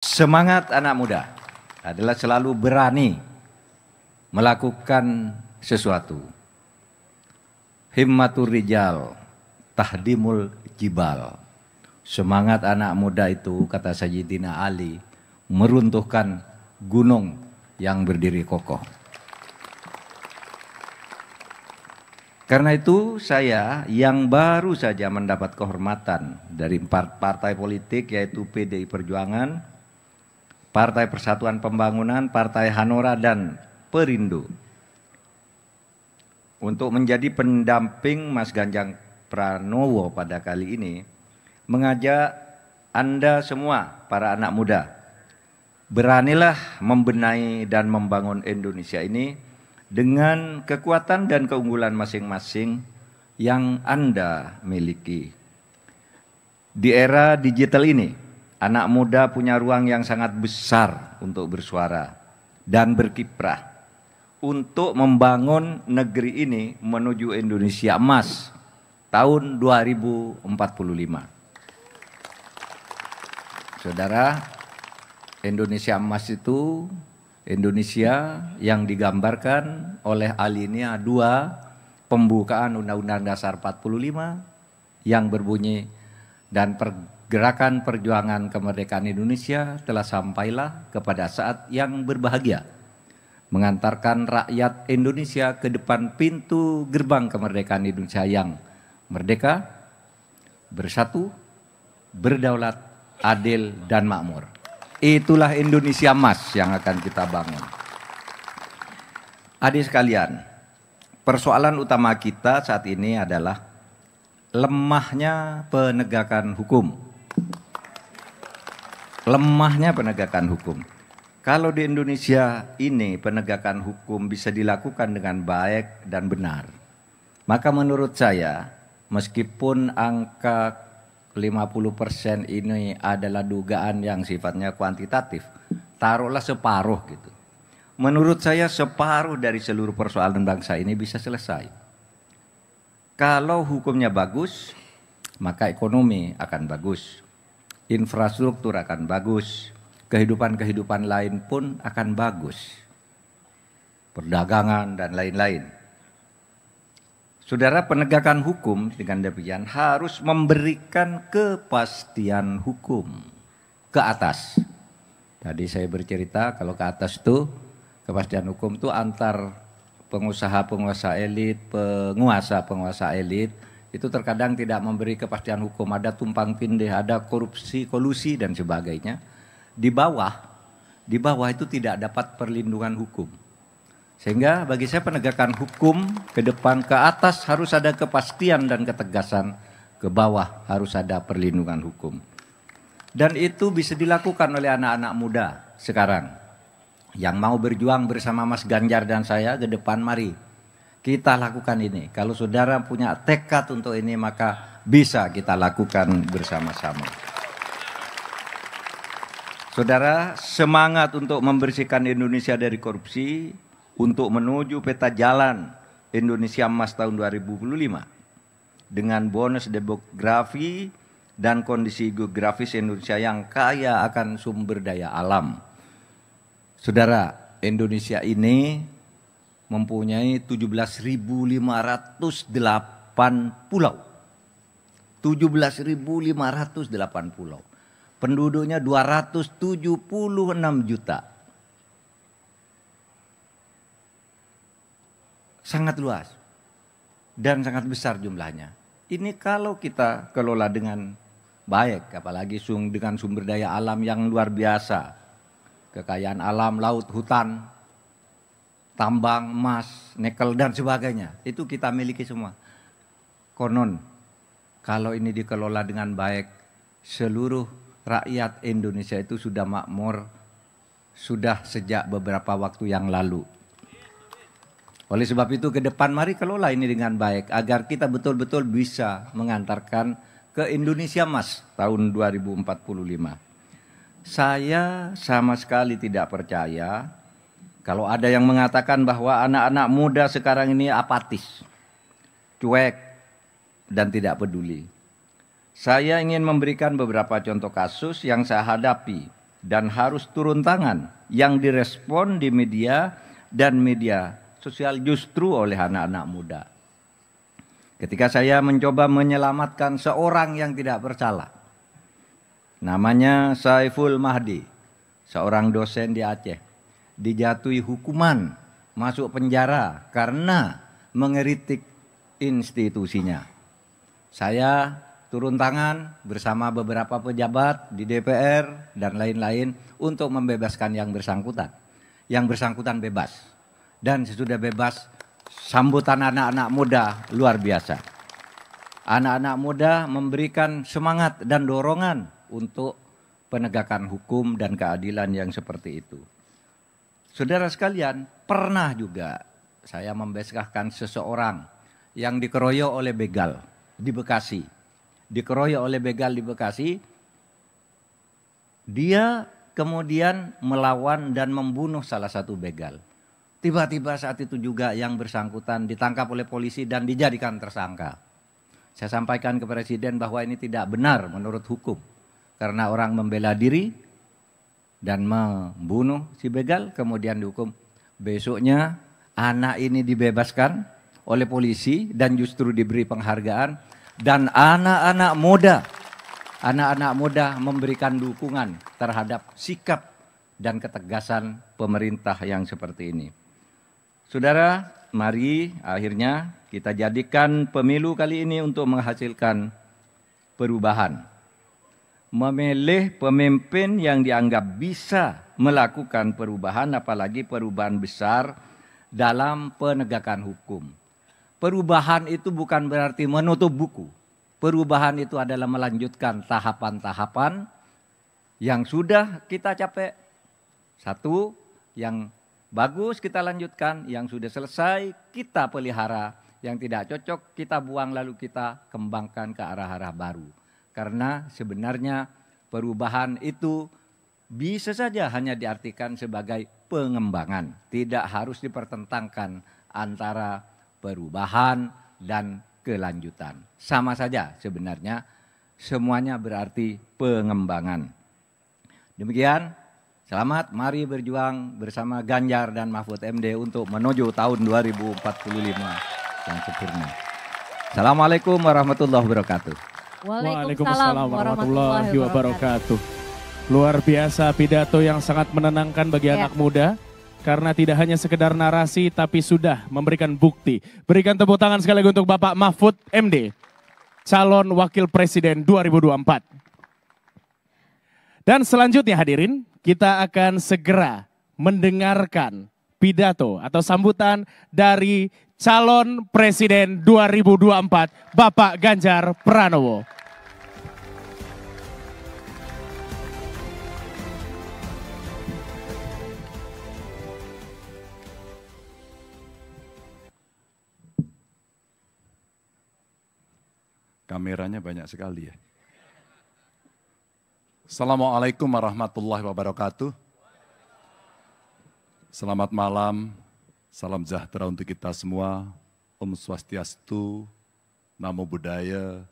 Semangat anak muda adalah selalu berani melakukan sesuatu. Himmatur rijal, tahdimul jibal. Semangat anak muda itu, kata Sayyidina Ali, meruntuhkan gunung yang berdiri kokoh. Karena itu saya yang baru saja mendapat kehormatan dari 4 partai politik, yaitu PDI Perjuangan, Partai Persatuan Pembangunan, Partai Hanora, dan Perindo, untuk menjadi pendamping Mas Ganjar Pranowo pada kali ini, mengajak Anda semua para anak muda, beranilah membenahi dan membangun Indonesia ini dengan kekuatan dan keunggulan masing-masing yang Anda miliki. Di era digital ini, anak muda punya ruang yang sangat besar untuk bersuara dan berkiprah untuk membangun negeri ini menuju Indonesia Emas tahun 2045. Saudara, Indonesia Emas itu Indonesia yang digambarkan oleh alinea 2 pembukaan Undang-Undang Dasar 45 yang berbunyi, dan pergerakan perjuangan kemerdekaan Indonesia telah sampailah kepada saat yang berbahagia, mengantarkan rakyat Indonesia ke depan pintu gerbang kemerdekaan Indonesia yang merdeka, bersatu, berdaulat, adil, dan makmur. Itulah Indonesia Emas yang akan kita bangun. Adik sekalian, persoalan utama kita saat ini adalah lemahnya penegakan hukum. Lemahnya penegakan hukum. Kalau di Indonesia ini penegakan hukum bisa dilakukan dengan baik dan benar, maka menurut saya, meskipun angka 50% ini adalah dugaan yang sifatnya kuantitatif, taruhlah separuh gitu. Menurut saya separuh dari seluruh persoalan bangsa ini bisa selesai. Kalau hukumnya bagus, maka ekonomi akan bagus, infrastruktur akan bagus, kehidupan-kehidupan lain pun akan bagus, perdagangan dan lain-lain. Saudara, penegakan hukum dengan demikian harus memberikan kepastian hukum ke atas. Tadi saya bercerita kalau ke atas itu kepastian hukum itu antar pengusaha-penguasa elit, penguasa-penguasa elit itu terkadang tidak memberi kepastian hukum, ada tumpang tindih, ada korupsi, kolusi dan sebagainya. Di bawah itu tidak dapat perlindungan hukum. Sehingga bagi saya penegakan hukum ke depan ke atas harus ada kepastian dan ketegasan, ke bawah harus ada perlindungan hukum. Dan itu bisa dilakukan oleh anak-anak muda sekarang yang mau berjuang bersama Mas Ganjar dan saya ke depan. Mari kita lakukan ini. Kalau saudara punya tekad untuk ini, maka bisa kita lakukan bersama-sama. Saudara, semangat untuk membersihkan Indonesia dari korupsi, untuk menuju peta jalan Indonesia Emas tahun 2025 dengan bonus demografi dan kondisi geografis Indonesia yang kaya akan sumber daya alam. Saudara, Indonesia ini mempunyai 17.508 pulau. 17.508 pulau. Penduduknya 276 juta. Sangat luas dan sangat besar jumlahnya. Ini kalau kita kelola dengan baik, apalagi dengan sumber daya alam yang luar biasa. Kekayaan alam, laut, hutan, tambang, emas, nikel dan sebagainya. Itu kita miliki semua. Konon kalau ini dikelola dengan baik, seluruh rakyat Indonesia itu sudah makmur, sudah sejak beberapa waktu yang lalu. Oleh sebab itu ke depan mari kelola ini dengan baik agar kita betul-betul bisa mengantarkan ke Indonesia Emas tahun 2045. Saya sama sekali tidak percaya kalau ada yang mengatakan bahwa anak-anak muda sekarang ini apatis, cuek, dan tidak peduli. Saya ingin memberikan beberapa contoh kasus yang saya hadapi dan harus turun tangan yang direspon di media dan media sosial justru oleh anak-anak muda. Ketika saya mencoba menyelamatkan seorang yang tidak bersalah, namanya Saiful Mahdi, seorang dosen di Aceh, dijatuhi hukuman masuk penjara karena mengeritik institusinya. Saya turun tangan bersama beberapa pejabat di DPR dan lain-lain untuk membebaskan yang bersangkutan. Yang bersangkutan bebas. Dan sesudah bebas, sambutan anak-anak muda luar biasa. Anak-anak muda memberikan semangat dan dorongan untuk penegakan hukum dan keadilan yang seperti itu. Saudara sekalian, pernah juga saya membesahkan seseorang yang dikeroyok oleh begal di Bekasi. Dikeroyok oleh begal di Bekasi, dia kemudian melawan dan membunuh salah satu begal. Tiba-tiba saat itu juga yang bersangkutan ditangkap oleh polisi dan dijadikan tersangka. Saya sampaikan ke Presiden bahwa ini tidak benar menurut hukum. Karena orang membela diri dan membunuh si begal kemudian dihukum. Besoknya anak ini dibebaskan oleh polisi dan justru diberi penghargaan. Dan anak-anak muda memberikan dukungan terhadap sikap dan ketegasan pemerintah yang seperti ini. Saudara, mari akhirnya kita jadikan pemilu kali ini untuk menghasilkan perubahan. Memilih pemimpin yang dianggap bisa melakukan perubahan, apalagi perubahan besar dalam penegakan hukum. Perubahan itu bukan berarti menutup buku. Perubahan itu adalah melanjutkan tahapan-tahapan yang sudah kita capai. Satu, yang bagus kita lanjutkan, yang sudah selesai kita pelihara, yang tidak cocok kita buang lalu kita kembangkan ke arah-arah baru. Karena sebenarnya perubahan itu bisa saja hanya diartikan sebagai pengembangan. Tidak harus dipertentangkan antara perubahan dan kelanjutan. Sama saja sebenarnya, semuanya berarti pengembangan. Demikian, selamat, mari berjuang bersama Ganjar dan Mahfud MD untuk menuju tahun 2045 yang sempurna. Assalamualaikum warahmatullahi wabarakatuh. Waalaikumsalam warahmatullahi wabarakatuh. Luar biasa pidato yang sangat menenangkan bagi anak muda. Karena tidak hanya sekedar narasi tapi sudah memberikan bukti. Berikan tepuk tangan sekali lagi untuk Bapak Mahfud MD, calon wakil presiden 2024. Dan selanjutnya hadirin, kita akan segera mendengarkan pidato atau sambutan dari calon presiden 2024 Bapak Ganjar Pranowo. Kameranya banyak sekali ya. Assalamualaikum warahmatullahi wabarakatuh. Selamat malam, salam sejahtera untuk kita semua. Om Swastiastu, Namo Buddhaya,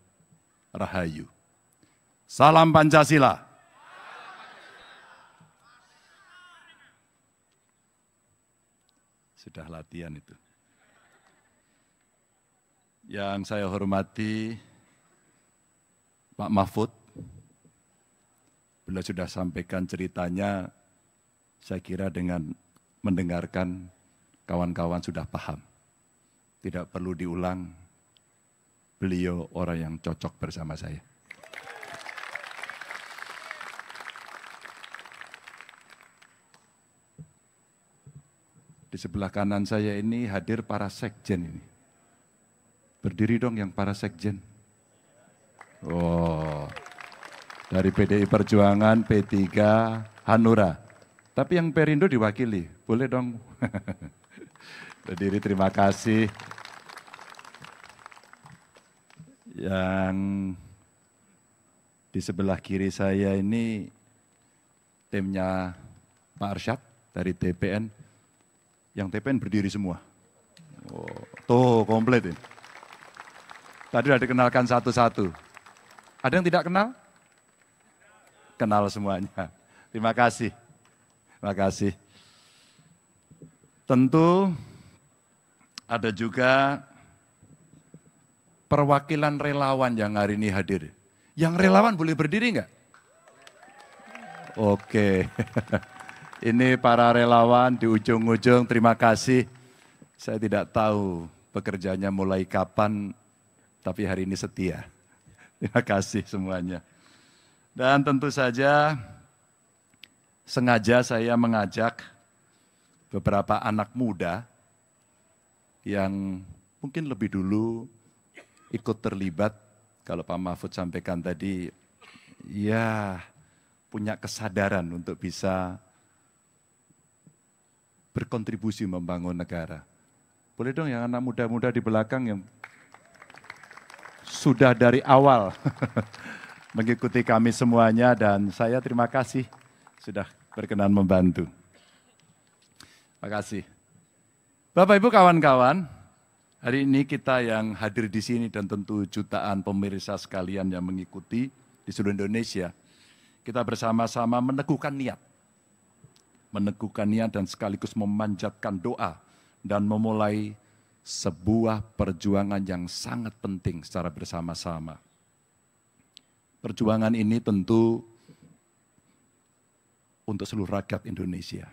Rahayu. Salam Pancasila. Sudah latihan itu. Yang saya hormati Pak Mahfud, beliau sudah sampaikan ceritanya, saya kira dengan mendengarkan kawan-kawan sudah paham. Tidak perlu diulang, beliau orang yang cocok bersama saya. Di sebelah kanan saya ini hadir para sekjen ini. Berdiri dong yang para sekjen. Oh, dari PDI Perjuangan, P3, Hanura. Tapi yang Perindo diwakili, boleh dong. Berdiri, terima kasih. Yang di sebelah kiri saya ini timnya Pak Arsyad dari TPN. Yang TPN berdiri semua. Oh, tuh komplit ini. Tadi sudah dikenalkan satu-satu. Ada yang tidak kenal? Kenal semuanya. Terima kasih. Terima kasih. Tentu ada juga perwakilan relawan yang hari ini hadir. Yang relawan boleh berdiri enggak? Oke. Ini para relawan di ujung-ujung, terima kasih. Saya tidak tahu pekerjaannya mulai kapan, tapi hari ini setia. Terima kasih semuanya. Dan tentu saja sengaja saya mengajak beberapa anak muda yang mungkin lebih dulu ikut terlibat, kalau Pak Mahfud sampaikan tadi, ya punya kesadaran untuk bisa berkontribusi membangun negara. Boleh dong yang anak muda-muda di belakang yang sudah dari awal mengikuti kami semuanya, dan saya terima kasih sudah berkenan membantu. Terima kasih. Bapak Ibu kawan-kawan, hari ini kita yang hadir di sini dan tentu jutaan pemirsa sekalian yang mengikuti di seluruh Indonesia, kita bersama-sama meneguhkan niat dan sekaligus memanjatkan doa dan memulai sebuah perjuangan yang sangat penting secara bersama-sama. Perjuangan ini tentu untuk seluruh rakyat Indonesia.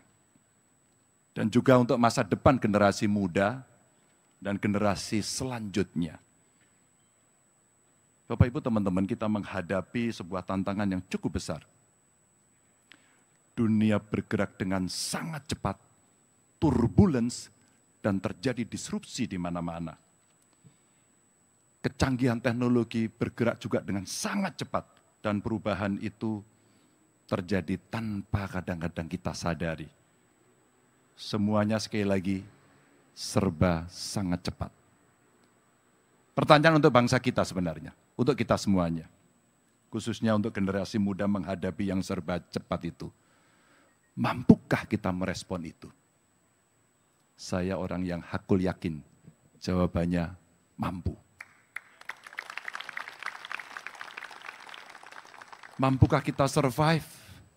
Dan juga untuk masa depan generasi muda dan generasi selanjutnya. Bapak Ibu teman-teman, kita menghadapi sebuah tantangan yang cukup besar. Dunia bergerak dengan sangat cepat, turbulence, dan terjadi disrupsi di mana-mana. Kecanggihan teknologi bergerak juga dengan sangat cepat, dan perubahan itu terjadi tanpa kadang-kadang kita sadari. Semuanya sekali lagi serba sangat cepat. Pertanyaan untuk bangsa kita sebenarnya, untuk kita semuanya. Khususnya untuk generasi muda menghadapi yang serba cepat itu. Mampukah kita merespon itu? Saya orang yang hakul yakin, jawabannya mampu. Mampukah kita survive?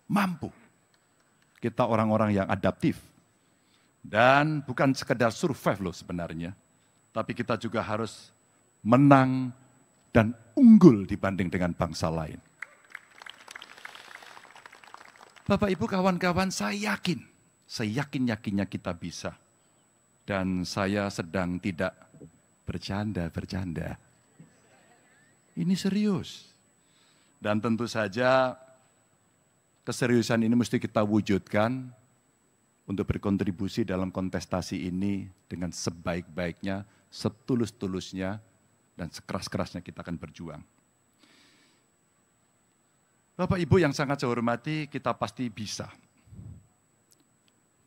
Mampu. Kita orang-orang yang adaptif. Dan bukan sekedar survive loh sebenarnya, tapi kita juga harus menang dan unggul dibanding dengan bangsa lain. Bapak Ibu kawan-kawan, saya yakin-yakinnya kita bisa. Dan saya sedang tidak bercanda. Ini serius. Dan tentu saja keseriusan ini mesti kita wujudkan untuk berkontribusi dalam kontestasi ini dengan sebaik-baiknya, setulus-tulusnya, dan sekeras-kerasnya kita akan berjuang. Bapak Ibu yang sangat saya hormati, kita pasti bisa.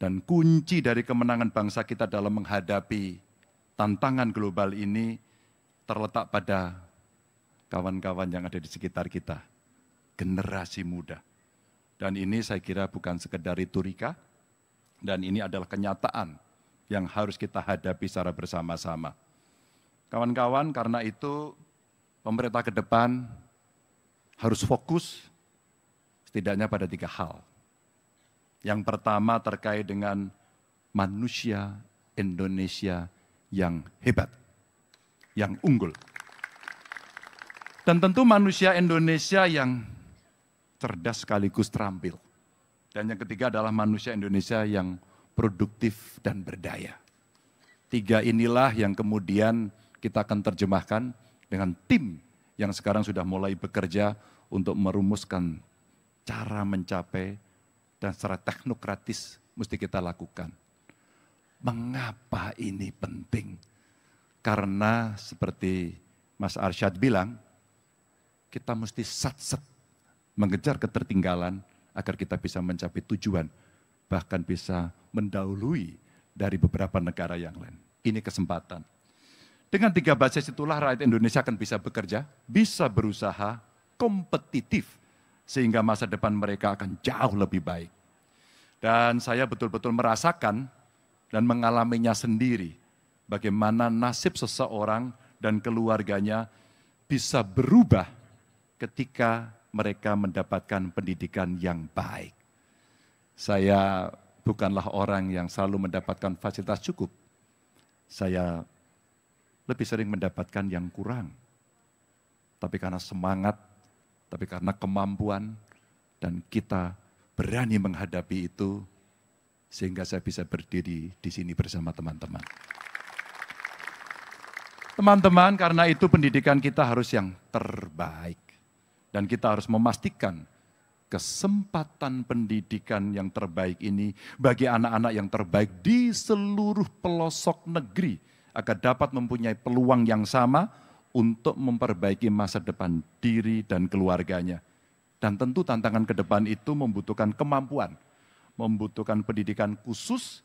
Dan kunci dari kemenangan bangsa kita dalam menghadapi tantangan global ini terletak pada kawan-kawan yang ada di sekitar kita, generasi muda. Dan ini saya kira bukan sekedar retorika, dan ini adalah kenyataan yang harus kita hadapi secara bersama-sama. Kawan-kawan, karena itu pemerintah ke depan harus fokus setidaknya pada 3 hal. Yang pertama terkait dengan manusia Indonesia yang hebat, yang unggul. Dan tentu manusia Indonesia yang cerdas sekaligus terampil. Dan yang ketiga adalah manusia Indonesia yang produktif dan berdaya. 3 inilah yang kemudian kita akan terjemahkan dengan tim yang sekarang sudah mulai bekerja untuk merumuskan cara mencapai dan secara teknokratis mesti kita lakukan. Mengapa ini penting? Karena seperti Mas Arsyad bilang, kita mesti sat-set mengejar ketertinggalan agar kita bisa mencapai tujuan, bahkan bisa mendahului dari beberapa negara yang lain. Ini kesempatan. Dengan 3 basis itulah rakyat Indonesia akan bisa bekerja, bisa berusaha, kompetitif, sehingga masa depan mereka akan jauh lebih baik. Dan saya betul-betul merasakan dan mengalaminya sendiri, bagaimana nasib seseorang dan keluarganya bisa berubah ketika mereka mendapatkan pendidikan yang baik. Saya bukanlah orang yang selalu mendapatkan fasilitas cukup. Saya lebih sering mendapatkan yang kurang. Tapi karena semangat, tapi karena kemampuan, dan kita berani menghadapi itu, sehingga saya bisa berdiri di sini bersama teman-teman. Teman-teman, karena itu pendidikan kita harus yang terbaik. Dan kita harus memastikan kesempatan pendidikan yang terbaik ini bagi anak-anak yang terbaik di seluruh pelosok negeri agar dapat mempunyai peluang yang sama untuk memperbaiki masa depan diri dan keluarganya. Dan tentu tantangan ke depan itu membutuhkan kemampuan, membutuhkan pendidikan khusus,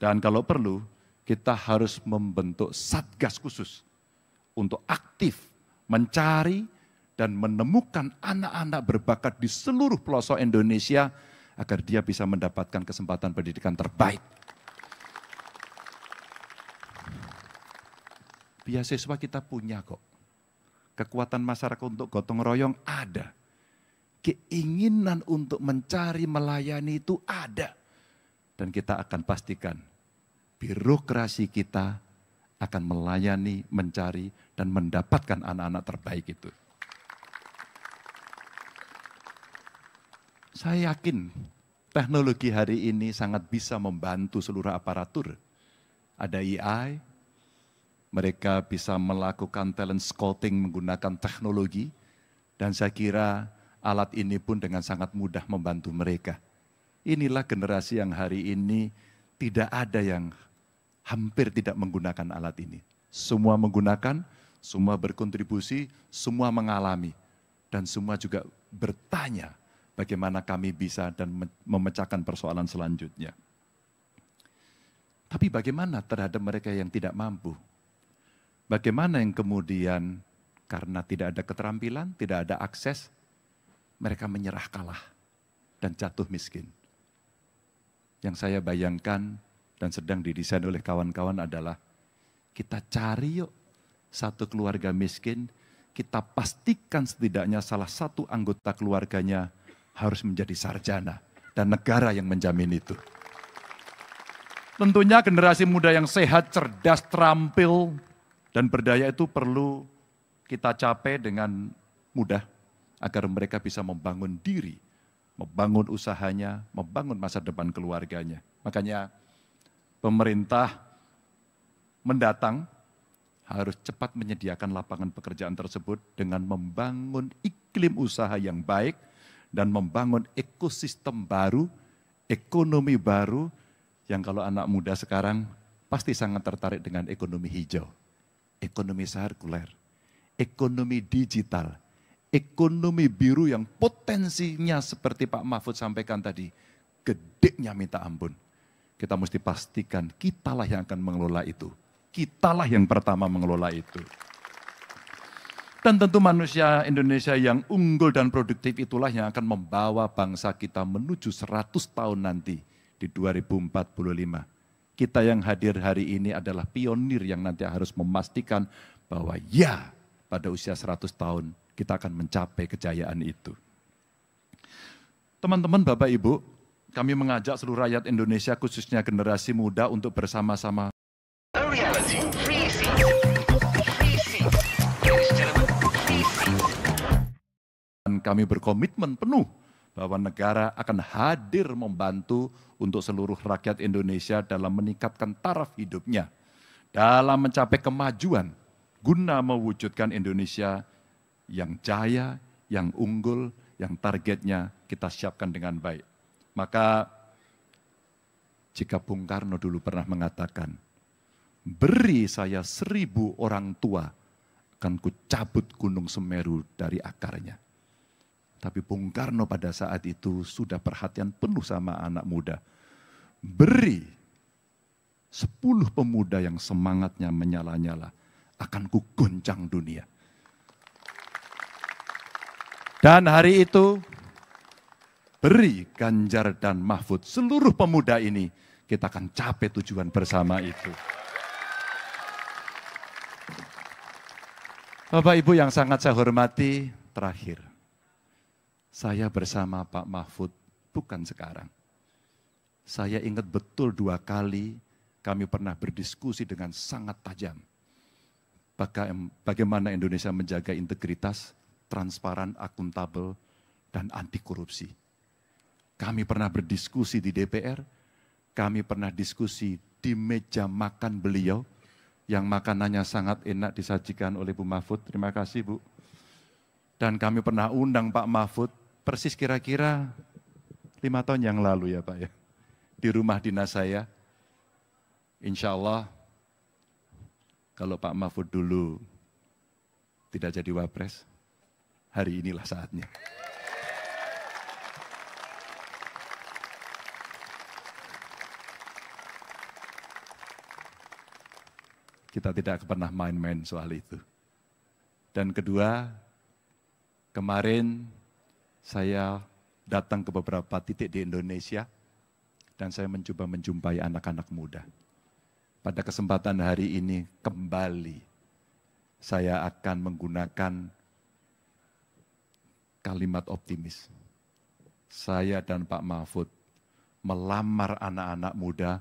dan kalau perlu kita harus membentuk satgas khusus untuk aktif mencari dan menemukan anak-anak berbakat di seluruh pelosok Indonesia agar dia bisa mendapatkan kesempatan pendidikan terbaik. Beasiswa kita punya kok. Kekuatan masyarakat untuk gotong royong ada. Keinginan untuk mencari, melayani itu ada. Dan kita akan pastikan birokrasi kita akan melayani, mencari, dan mendapatkan anak-anak terbaik itu. Saya yakin teknologi hari ini sangat bisa membantu seluruh aparatur. Ada AI, mereka bisa melakukan talent scouting menggunakan teknologi, dan saya kira alat ini pun dengan sangat mudah membantu mereka. Inilah generasi yang hari ini tidak ada yang hampir tidak menggunakan alat ini. Semua menggunakan, semua berkontribusi, semua mengalami. Dan semua juga bertanya bagaimana kami bisa dan memecahkan persoalan selanjutnya. Tapi bagaimana terhadap mereka yang tidak mampu? Bagaimana yang kemudian karena tidak ada keterampilan, tidak ada akses, mereka menyerah kalah dan jatuh miskin. Yang saya bayangkan dan sedang didesain oleh kawan-kawan adalah kita cari yuk satu keluarga miskin, kita pastikan setidaknya salah satu anggota keluarganya harus menjadi sarjana dan negara yang menjamin itu. Tentunya generasi muda yang sehat, cerdas, terampil, dan berdaya itu perlu kita capai dengan mudah agar mereka bisa membangun diri, membangun usahanya, membangun masa depan keluarganya. Makanya pemerintah mendatang harus cepat menyediakan lapangan pekerjaan tersebut dengan membangun iklim usaha yang baik dan membangun ekosistem baru, ekonomi baru yang kalau anak muda sekarang pasti sangat tertarik dengan ekonomi hijau, ekonomi sirkuler, ekonomi digital, ekonomi biru yang potensinya seperti Pak Mahfud sampaikan tadi, gedenya minta ampun. Kita mesti pastikan kitalah yang akan mengelola itu. Kitalah yang pertama mengelola itu. Dan tentu manusia Indonesia yang unggul dan produktif itulah yang akan membawa bangsa kita menuju 100 tahun nanti di 2045. Kita yang hadir hari ini adalah pionir yang nanti harus memastikan bahwa ya pada usia 100 tahun kita akan mencapai kejayaan itu. Teman-teman, Bapak, Ibu, kami mengajak seluruh rakyat Indonesia khususnya generasi muda untuk bersama-sama dan kami berkomitmen penuh bahwa negara akan hadir membantu untuk seluruh rakyat Indonesia dalam meningkatkan taraf hidupnya, dalam mencapai kemajuan guna mewujudkan Indonesia yang jaya, yang unggul, yang targetnya kita siapkan dengan baik. Maka jika Bung Karno dulu pernah mengatakan, beri saya 1000 orang tua, akan kucabut gunung Semeru dari akarnya. Tapi Bung Karno pada saat itu sudah perhatian penuh sama anak muda. Beri 10 pemuda yang semangatnya menyala-nyala, akan kugoncang dunia. Dan hari itu, beri Ganjar dan Mahfud, seluruh pemuda ini, kita akan capai tujuan bersama itu. Bapak Ibu yang sangat saya hormati, terakhir, saya bersama Pak Mahfud bukan sekarang. Saya ingat betul 2 kali kami pernah berdiskusi dengan sangat tajam. Bagaimana Indonesia menjaga integritas, transparan, akuntabel, dan anti korupsi. Kami pernah berdiskusi di DPR, kami pernah diskusi di meja makan beliau, yang makanannya sangat enak disajikan oleh Bu Mahfud. Terima kasih Bu. Dan kami pernah undang Pak Mahfud, persis kira-kira 5 tahun yang lalu ya Pak ya, di rumah dinas saya. Insya Allah, kalau Pak Mahfud dulu tidak jadi wapres, hari inilah saatnya. Kita tidak pernah main-main soal itu. Dan kedua, kemarin saya datang ke beberapa titik di Indonesia dan saya mencoba menjumpai anak-anak muda. Pada kesempatan hari ini kembali saya akan menggunakan kalimat optimis. Saya dan Pak Mahfud melamar anak-anak muda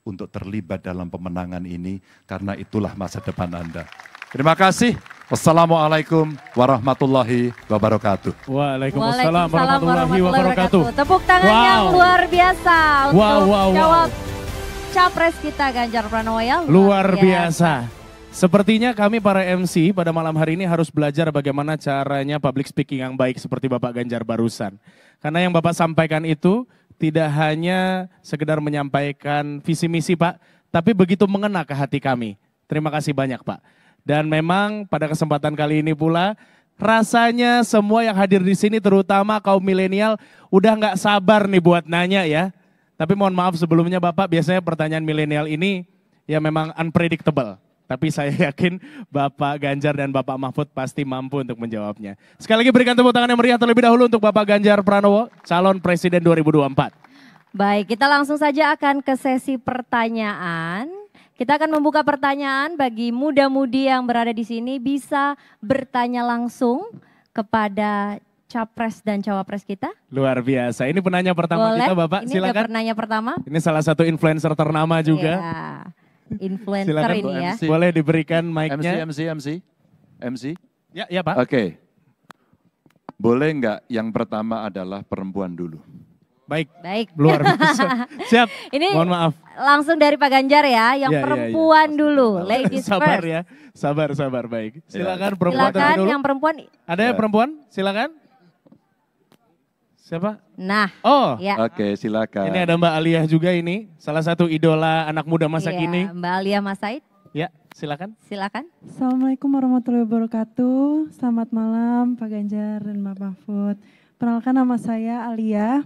untuk terlibat dalam pemenangan ini karena itulah masa depan Anda. Terima kasih. Wassalamualaikum warahmatullahi wabarakatuh. Waalaikumsalam warahmatullahi wabarakatuh. Tepuk tangan yang luar biasa untuk jawab Capres kita Ganjar Pranowo ya. Luar biasa. Sepertinya kami para MC pada malam hari ini harus belajar bagaimana caranya public speaking yang baik seperti Bapak Ganjar barusan. Karena yang Bapak sampaikan itu tidak hanya sekedar menyampaikan visi misi Pak, tapi begitu mengena ke hati kami. Terima kasih banyak Pak. Dan memang pada kesempatan kali ini pula rasanya semua yang hadir di sini terutama kaum milenial udah nggak sabar nih buat nanya ya. Tapi mohon maaf sebelumnya Bapak, biasanya pertanyaan milenial ini ya memang unpredictable. Tapi saya yakin Bapak Ganjar dan Bapak Mahfud pasti mampu untuk menjawabnya. Sekali lagi berikan tepuk tangan yang meriah terlebih dahulu untuk Bapak Ganjar Pranowo, calon Presiden 2024. Baik, kita langsung saja akan ke sesi pertanyaan. Kita akan membuka pertanyaan bagi muda-mudi yang berada di sini bisa bertanya langsung kepada Capres dan Cawapres kita. Luar biasa. Ini penanya pertama kita Bapak, ini silakan. Ini penanya pertama. Ini salah satu influencer ternama juga. Ya, influencer silakan, ini ya. MC. Boleh diberikan mic-nya. MC. Ya Pak. Oke. Boleh enggak yang pertama adalah perempuan dulu? Baik. Baik. Luar biasa. Siap. Ini mohon maaf. Langsung dari Pak Ganjar ya, yang perempuan dulu. Ladies sabar first. Ya. Sabar. Baik. Silakan Silakan perempuan dulu. yang perempuan. Ada yang perempuan? Silakan. Siapa? Nah. Oh. Ya. Oke, silakan. Ini ada Mbak Aliyah juga ini, salah satu idola anak muda masa kini. Mbak Aliyah Mas Said. Ya, silakan. Silakan. Assalamualaikum warahmatullahi wabarakatuh. Selamat malam Pak Ganjar dan Mbak Mahfud. Perkenalkan nama saya Alia.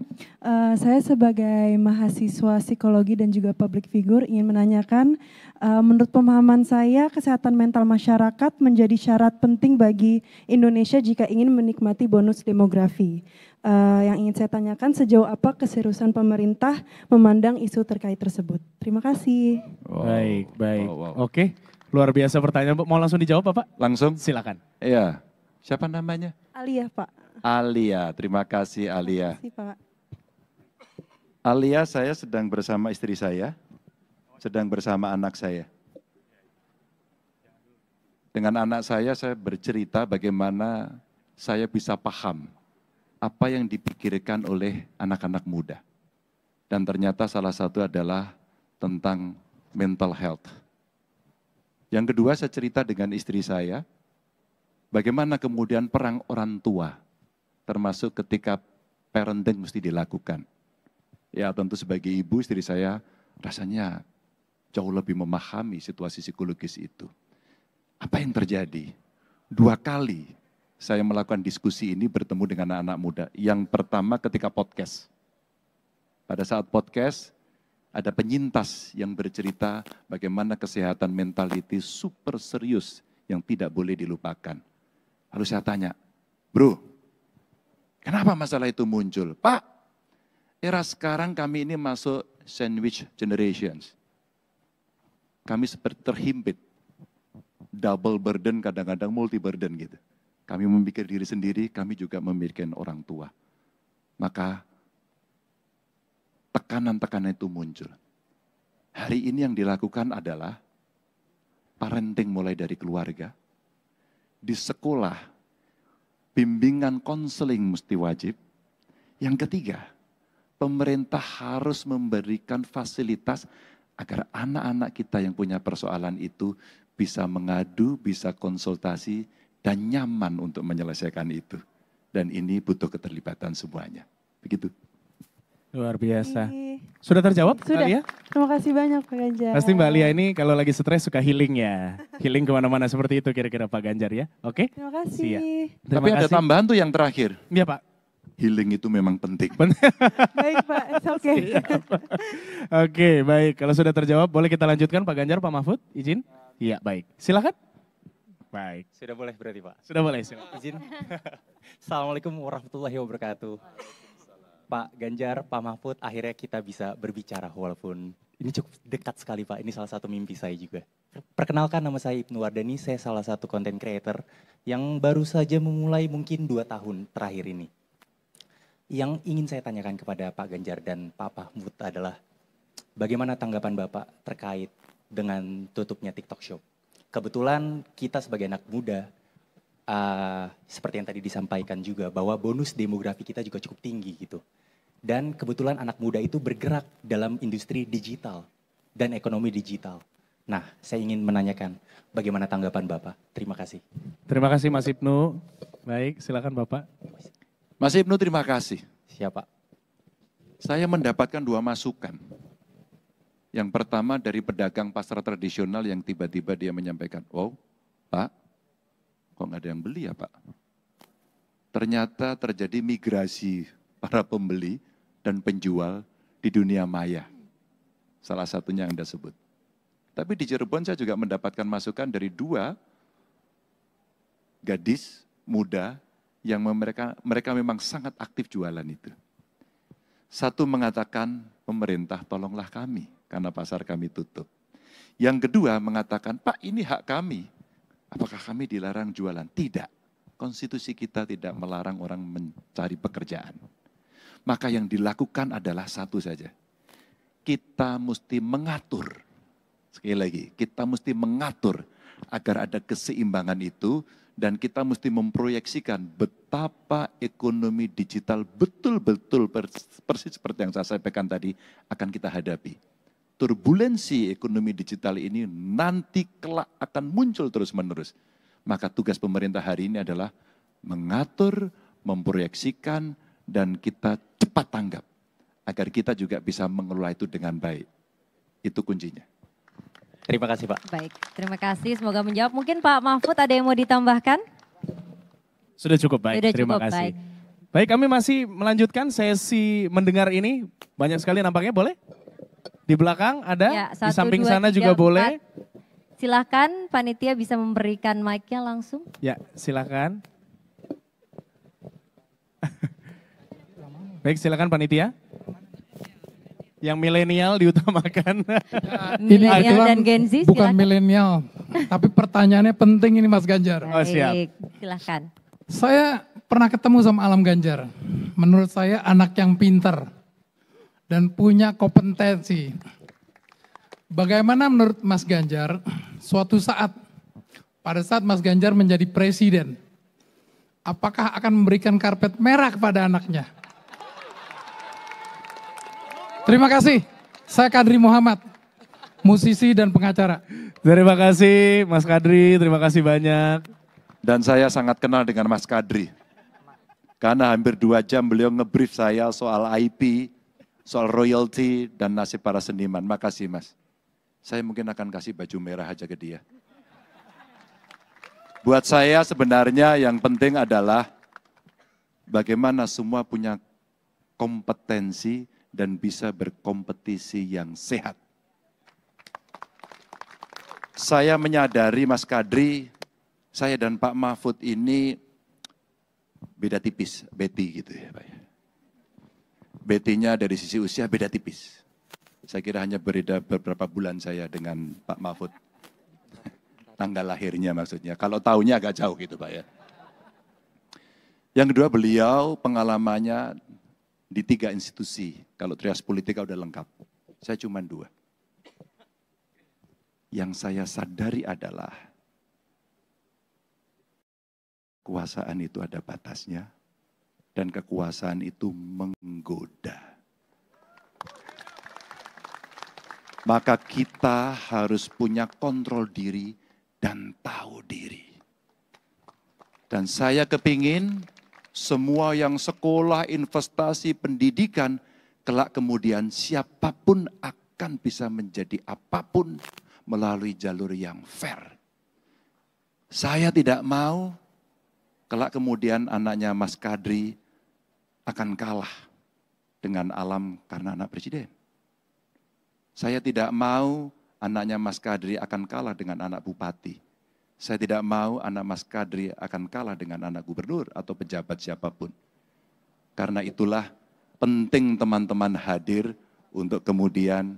Saya sebagai mahasiswa psikologi dan juga public figure ingin menanyakan, menurut pemahaman saya kesehatan mental masyarakat menjadi syarat penting bagi Indonesia jika ingin menikmati bonus demografi. Yang ingin saya tanyakan sejauh apa keseriusan pemerintah memandang isu terkait tersebut. Terima kasih. Baik. Oke, luar biasa pertanyaan. Mau langsung dijawab Pak? Langsung? Silakan. Iya. Siapa namanya? Alia Pak. Alia, terima kasih Alia. Terima kasih Pak. Alia, saya sedang bersama istri saya, sedang bersama anak saya. Dengan anak saya bercerita bagaimana saya bisa paham apa yang dipikirkan oleh anak-anak muda. Dan ternyata salah satu adalah tentang mental health. Yang kedua saya cerita dengan istri saya, bagaimana kemudian perang orang tua, termasuk ketika parenting mesti dilakukan. Ya tentu sebagai ibu istri saya rasanya jauh lebih memahami situasi psikologis itu. Apa yang terjadi? 2 kali saya melakukan diskusi ini bertemu dengan anak-anak muda. Yang pertama ketika podcast. Pada saat podcast ada penyintas yang bercerita bagaimana kesehatan mental itu super serius yang tidak boleh dilupakan. Lalu saya tanya, bro, kenapa masalah itu muncul? Pak, era sekarang kami ini masuk sandwich generations. Kami seperti terhimpit. Double burden, kadang-kadang multi burden gitu. Kami memikir diri sendiri, kami juga memikirkan orang tua. Maka tekanan-tekanan itu muncul. Hari ini yang dilakukan adalah parenting mulai dari keluarga, di sekolah, bimbingan konseling mesti wajib. Yang ketiga, pemerintah harus memberikan fasilitas agar anak-anak kita yang punya persoalan itu bisa mengadu, bisa konsultasi, dan nyaman untuk menyelesaikan itu. Dan ini butuh keterlibatan semuanya. Begitu. Luar biasa. Sudah terjawab Sudah. Mbak Lia? Terima kasih banyak Pak Ganjar. Pasti Mbak Lia ini kalau lagi stres suka healing ya. Healing kemana-mana seperti itu kira-kira Pak Ganjar ya. Oke? Terima kasih. Siap. Tapi ada tambahan tuh yang terakhir. Iya Pak. Healing itu memang penting. Baik Pak, oke. Oke, baik. Kalau sudah terjawab boleh kita lanjutkan Pak Ganjar, Pak Mahfud, izin? Iya, baik. Silakan. Baik. Sudah boleh berarti Pak? Sudah boleh, silakan. Izin. Assalamualaikum warahmatullahi wabarakatuh. Pak Ganjar, Pak Mahfud, akhirnya kita bisa berbicara walaupun ini cukup dekat sekali Pak. Ini salah satu mimpi saya juga. Perkenalkan, nama saya Ibnu Wardani, saya salah satu content creator yang baru saja memulai mungkin 2 tahun terakhir ini. Yang ingin saya tanyakan kepada Pak Ganjar dan Pak Mahfud adalah bagaimana tanggapan Bapak terkait dengan tutupnya TikTok Shop? Kebetulan kita sebagai anak muda, seperti yang tadi disampaikan juga bahwa bonus demografi kita juga cukup tinggi gitu. Dan kebetulan anak muda itu bergerak dalam industri digital dan ekonomi digital. Nah, saya ingin menanyakan bagaimana tanggapan Bapak. Terima kasih. Terima kasih Mas Ibnu. Baik, silakan Bapak. Mas Ibnu, terima kasih. Siapa? Saya mendapatkan 2 masukan. Yang pertama dari pedagang pasar tradisional yang tiba-tiba dia menyampaikan, wow Pak, kok nggak ada yang beli ya Pak? Ternyata terjadi migrasi para pembeli dan penjual di dunia maya. Salah satunya yang Anda sebut. Tapi di Cirebon saya juga mendapatkan masukan dari 2 gadis muda yang mereka memang sangat aktif jualan itu. Satu mengatakan, pemerintah tolonglah kami karena pasar kami tutup. Yang kedua mengatakan, Pak ini hak kami. Apakah kami dilarang jualan? Tidak. Konstitusi kita tidak melarang orang mencari pekerjaan. Maka yang dilakukan adalah satu saja. Kita mesti mengatur. Sekali lagi, kita mesti mengatur agar ada keseimbangan itu dan kita mesti memproyeksikan betapa ekonomi digital betul-betul persis seperti yang saya sampaikan tadi akan kita hadapi. Turbulensi ekonomi digital ini nanti kelak akan muncul terus-menerus. Maka tugas pemerintah hari ini adalah mengatur, memproyeksikan, dan kita cepat tanggap. Agar kita juga bisa mengelola itu dengan baik. Itu kuncinya. Terima kasih Pak. Baik, terima kasih. Semoga menjawab. Mungkin Pak Mahfud ada yang mau ditambahkan? Sudah cukup baik, Sudah terima cukup, kasih. baik. Baik, kami masih melanjutkan sesi mendengar ini. Banyak sekali nampaknya, boleh? Di belakang ada, Ya, di 1, samping 2, sana 3, juga 4. boleh. Silakan panitia bisa memberikan mic-nya langsung. Ya, silakan. Baik, silakan panitia. Yang milenial diutamakan. Milenial dan Gen Z, bukan silakan. milenial, tapi pertanyaannya penting ini Mas Ganjar. Oh, siap. Baik, silakan. Saya pernah ketemu sama Alam Ganjar. Menurut saya anak yang pintar dan punya kompetensi. Bagaimana menurut Mas Ganjar suatu saat, pada saat Mas Ganjar menjadi presiden, apakah akan memberikan karpet merah kepada anaknya? Terima kasih, saya Kadri Muhammad, musisi dan pengacara. Terima kasih Mas Kadri, terima kasih banyak. Dan saya sangat kenal dengan Mas Kadri. Karena hampir 2 jam beliau ngebrief saya soal IP, soal royalty, dan nasib para seniman. Makasih Mas. Saya mungkin akan kasih baju merah aja ke dia. Buat saya sebenarnya yang penting adalah bagaimana semua punya kompetensi dan bisa berkompetisi yang sehat. Saya menyadari Mas Kadri, saya dan Pak Mahfud ini beda tipis, Betty gitu ya Pak ya. Betty-nya dari sisi usia beda tipis. Saya kira hanya berbeda beberapa bulan saya dengan Pak Mahfud. Tanggal lahirnya maksudnya, kalau tahunnya agak jauh gitu Pak ya. Yang kedua beliau pengalamannya di 3 institusi. Kalau trias politika udah lengkap. Saya cuma 2. Yang saya sadari adalah kekuasaan itu ada batasnya dan kekuasaan itu menggoda. Maka kita harus punya kontrol diri dan tahu diri. Dan saya kepingin semua yang sekolah, investasi, pendidikan, kelak kemudian siapapun akan bisa menjadi apapun melalui jalur yang fair. Saya tidak mau kelak kemudian anaknya Mas Kadri akan kalah dengan Alam karena anak presiden. Saya tidak mau anaknya Mas Kadri akan kalah dengan anak bupati. Saya tidak mau anak Mas Kadri akan kalah dengan anak gubernur atau pejabat siapapun. Karena itulah penting teman-teman hadir untuk kemudian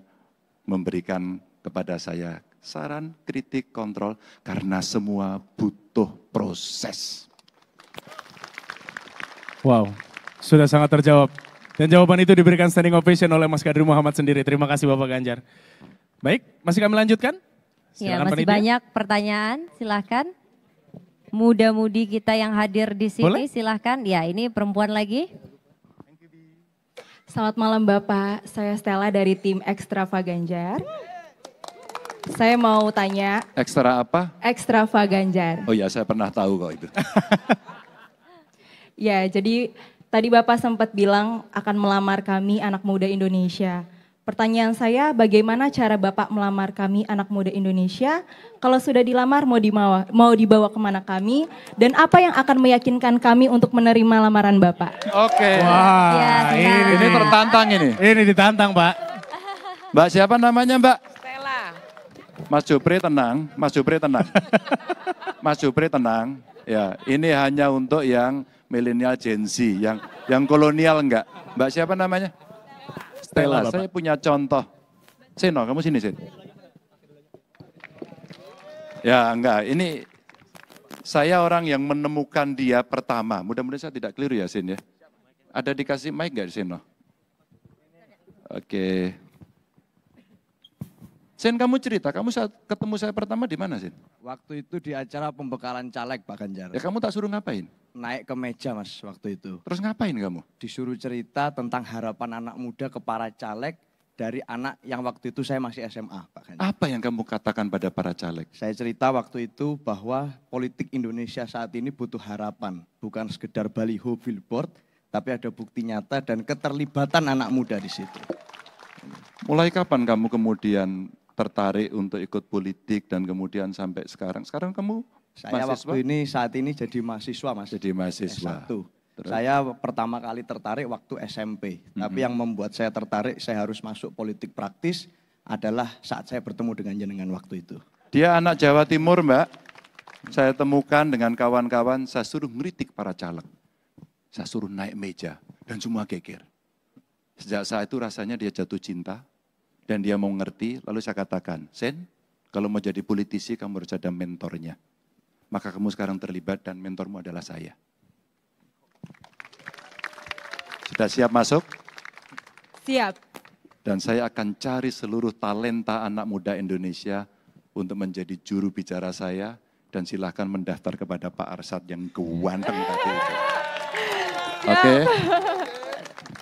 memberikan kepada saya saran, kritik, kontrol, karena semua butuh proses. Wow, sudah sangat terjawab. Dan jawaban itu diberikan standing ovation oleh Mas Kadri Muhammad sendiri. Terima kasih Bapak Ganjar. Baik, masih kami lanjutkan? Ya, Silakan masih panitia. banyak pertanyaan, silahkan. Muda-mudi kita yang hadir di sini, Boleh? silahkan. Ya, ini perempuan lagi. Selamat malam Bapak, saya Stella dari tim Ekstrava Ganjar. Saya mau tanya, Ekstra apa? Ekstrava Ganjar. Oh ya, saya pernah tahu kok itu. Ya, jadi tadi Bapak sempat bilang akan melamar kami anak muda Indonesia. Pertanyaan saya, bagaimana cara Bapak melamar kami anak muda Indonesia? Kalau sudah dilamar, mau dibawa kemana kami? Dan apa yang akan meyakinkan kami untuk menerima lamaran Bapak? Oke. Wah, Ya, silakan. Ini tertantang ini. Ini ditantang Pak. Mbak siapa namanya Mbak? Stella. Mas Jupri tenang, Mas Jupri tenang. Mas Jupri tenang. Ya, ini hanya untuk yang milenial Gen Z, yang kolonial enggak. Mbak siapa namanya? Stella, Bapak. saya punya contoh. Seno, kamu sini, Sin. Ya, enggak. Ini saya orang yang menemukan dia pertama. Mudah-mudahan saya tidak keliru ya, Sin ya. Ada dikasih mic enggak di Seno? Oke. Sin, kamu cerita, kamu saat ketemu saya pertama di mana, Sin? Waktu itu di acara pembekalan caleg Pak Ganjar. Ya kamu tak suruh ngapain? Naik ke meja Mas waktu itu. Terus ngapain kamu? Disuruh cerita tentang harapan anak muda ke para caleg dari anak yang waktu itu saya masih SMA Pak Ganjar. Apa yang kamu katakan pada para caleg? Saya cerita waktu itu bahwa politik Indonesia saat ini butuh harapan. Bukan sekedar baliho billboard, tapi ada bukti nyata dan keterlibatan anak muda di situ. Mulai kapan kamu kemudian tertarik untuk ikut politik dan kemudian sampai sekarang? Sekarang kamu Saya mahasiswa? waktu ini saat ini jadi mahasiswa Mas. Jadi mahasiswa. S1. Terus? Saya pertama kali tertarik waktu SMP. Tapi yang membuat saya tertarik saya harus masuk politik praktis adalah saat saya bertemu dengan jenengan waktu itu. Dia anak Jawa Timur, Mbak. Saya temukan dengan kawan-kawan, saya suruh ngeritik para caleg. Saya suruh naik meja dan semua geger. Sejak saat itu rasanya dia jatuh cinta dan dia mau ngerti. Lalu saya katakan, Sen, kalau mau jadi politisi kamu harus ada mentornya. Maka kamu sekarang terlibat dan mentormu adalah saya. Sudah siap masuk? Siap. Dan saya akan cari seluruh talenta anak muda Indonesia untuk menjadi juru bicara saya. Dan silahkan mendaftar kepada Pak Arsyad yang ganteng tadi itu. Oke.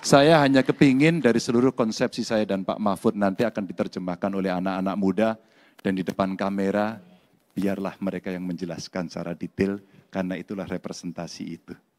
Saya hanya kepingin dari seluruh konsepsi saya dan Pak Mahfud nanti akan diterjemahkan oleh anak-anak muda. Dan di depan kamera, biarlah mereka yang menjelaskan secara detail, karena itulah representasi itu.